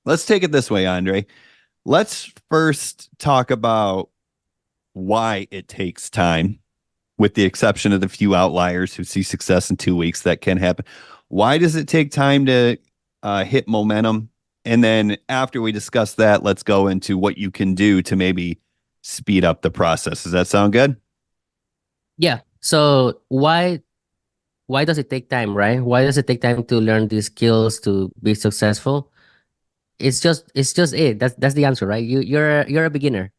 let's take it this way, Andre. Let's first talk about why it takes time, with the exception of the few outliers who see success in 2 weeks. That can happen. Why does it take time to hit momentum? And then after we discuss that, let's go into what you can do to maybe speed up the process. Does that sound good? Yeah. So why does it take time, right? Why does it take time to learn these skills to be successful? It's just it. That's the answer, right? You're a beginner.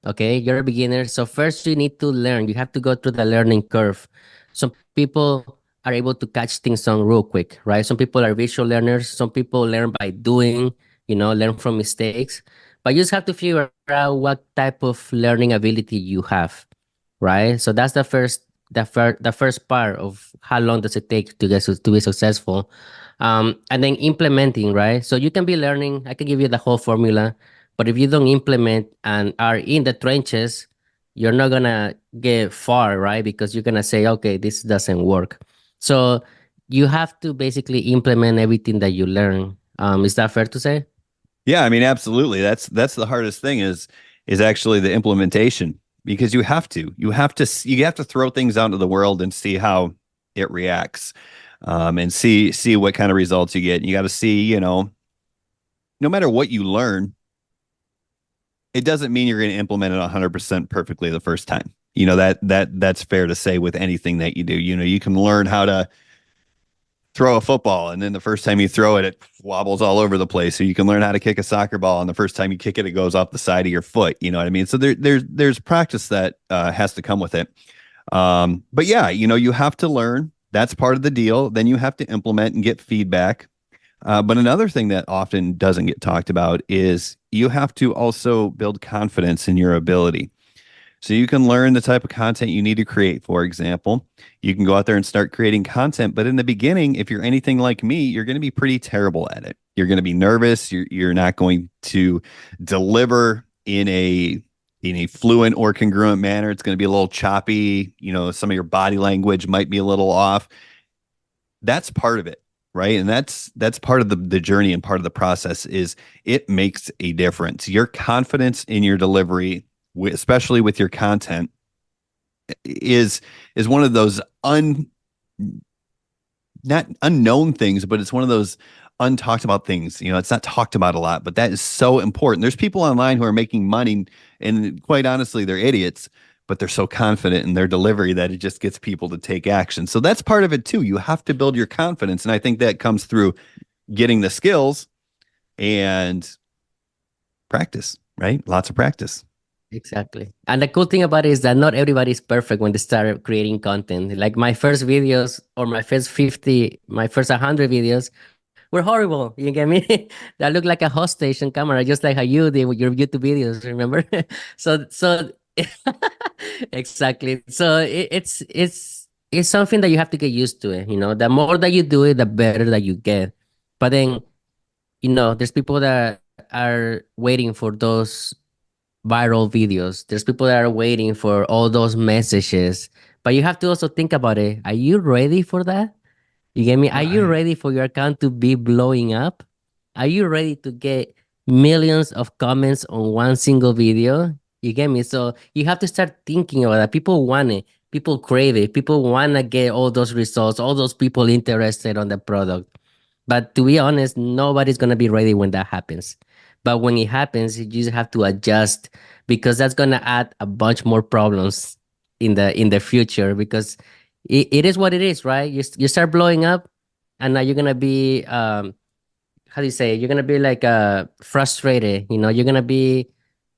Okay, you're a beginner. So first you need to learn. You have to go through the learning curve. Some people are able to catch things on real quick, right? Some people are visual learners. Some people learn by doing, learn from mistakes. But you just have to figure out what type of learning ability you have, right? So that's the first part of how long does it take to be successful. And then implementing, right? So you can be learning. I can give you the whole formula, but if you don't implement and are in the trenches, you're not gonna get far, right? Because you're gonna say, okay, this doesn't work. So you have to basically implement everything that you learn. Is that fair to say? Yeah, I mean, absolutely. That's the hardest thing is actually the implementation, because you have to throw things out into the world and see how it reacts, and see what kind of results you get. You got to see, no matter what you learn, it doesn't mean you're going to implement it 100% perfectly the first time. That's fair to say with anything that you do. You can learn how to throw a football, and then the first time you throw it, it wobbles all over the place. So you can learn how to kick a soccer ball, and the first time you kick it, it goes off the side of your foot. You know what I mean? So there's practice that has to come with it. But yeah, you have to learn. That's part of the deal. Then you have to implement and get feedback. But another thing that often doesn't get talked about is you have to also build confidence in your ability. So you can learn the type of content you need to create. For example, you can go out there and start creating content. But in the beginning, if you're anything like me, you're going to be pretty terrible at it. You're going to be nervous. You're not going to deliver in a fluent or congruent manner. It's going to be a little choppy. Some of your body language might be a little off. That's part of it, right? And that's part of the journey, and part of the process is it makes a difference. Your confidence in your delivery, especially with your content, is one of those not unknown things, but it's one of those untalked about things. It's not talked about a lot, but that is so important. There's people online who are making money, and quite honestly, they're idiots, but they're so confident in their delivery that it just gets people to take action. So that's part of it too. You have to build your confidence, and I think that comes through getting the skills and practice, right? Lots of practice. Exactly. And the cool thing about it is that not everybody is perfect when they start creating content. Like my first videos or my first 50, my first 100 videos were horrible. You get me? That looked like a host station camera, just like how you did with your YouTube videos, remember? So exactly. So it's something that you have to get used to it. The more that you do it, the better that you get. But then, there's people that are waiting for those viral videos. There's people that are waiting for all those messages. But you have to also think about it. Are you ready for that? You get me? Are you Right. ready for your account to be blowing up? Are you ready to get millions of comments on one single video? You get me? So you have to start thinking about that. People want it. People crave it. People want to get all those results, all those people interested on the product. But to be honest, nobody's gonna be ready when that happens. But when it happens, you just have to adjust because that's gonna add a bunch more problems in the future because it is what it is, right? You start blowing up, and now you're gonna be how do you say it? You're gonna be like frustrated. You're gonna be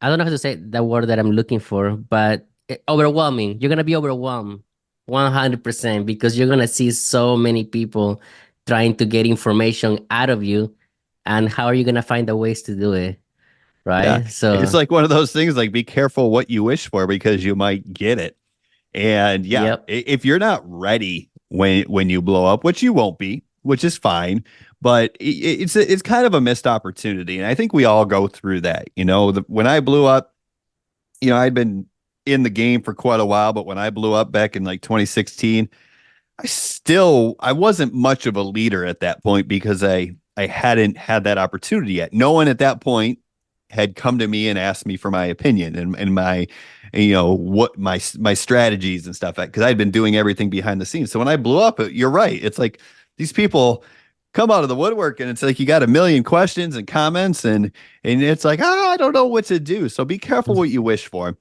I don't know how to say the word that I'm looking for, but overwhelming. You're gonna be overwhelmed 100% because you're gonna see so many people trying to get information out of you, and how are you gonna find the ways to do it, Yeah. right? It's So, like one of those things, like be careful what you wish for, because you might get it. And yeah, yep. if you're not ready when you blow up, which you won't be, which is fine, but it's kind of a missed opportunity. And I think we all go through that. When I blew up, I'd been in the game for quite a while, but when I blew up back in like 2016, I wasn't much of a leader at that point, because I I hadn't had that opportunity yet. No one at that point had come to me and asked me for my opinion and my, what my strategies and stuff, because I'd been doing everything behind the scenes. So when I blew up, you're right. It's like these people come out of the woodwork and it's like you got a million questions and comments and it's like, I don't know what to do. So be careful what you wish for,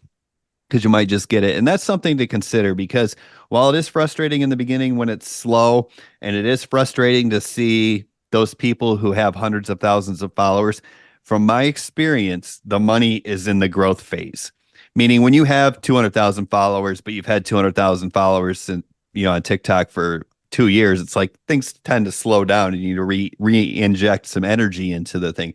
because you might just get it. And that's something to consider, because while it is frustrating in the beginning when it's slow, and it is frustrating to see those people who have hundreds of thousands of followers, from my experience, the money is in the growth phase. Meaning when you have 200,000 followers, but you've had 200,000 followers since, on TikTok for 2 years, it's like things tend to slow down and you need to re-inject some energy into the thing.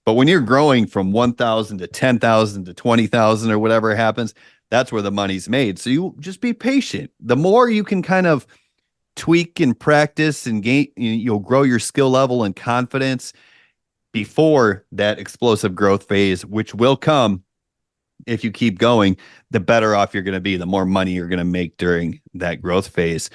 But when you're growing from 1,000 to 10,000 to 20,000 or whatever happens, that's where the money's made. So you just be patient. The more you can kind of tweak and practice and gain, you'll grow your skill level and confidence before that explosive growth phase, which will come if you keep going, the better off you're going to be, the more money you're going to make during that growth phase.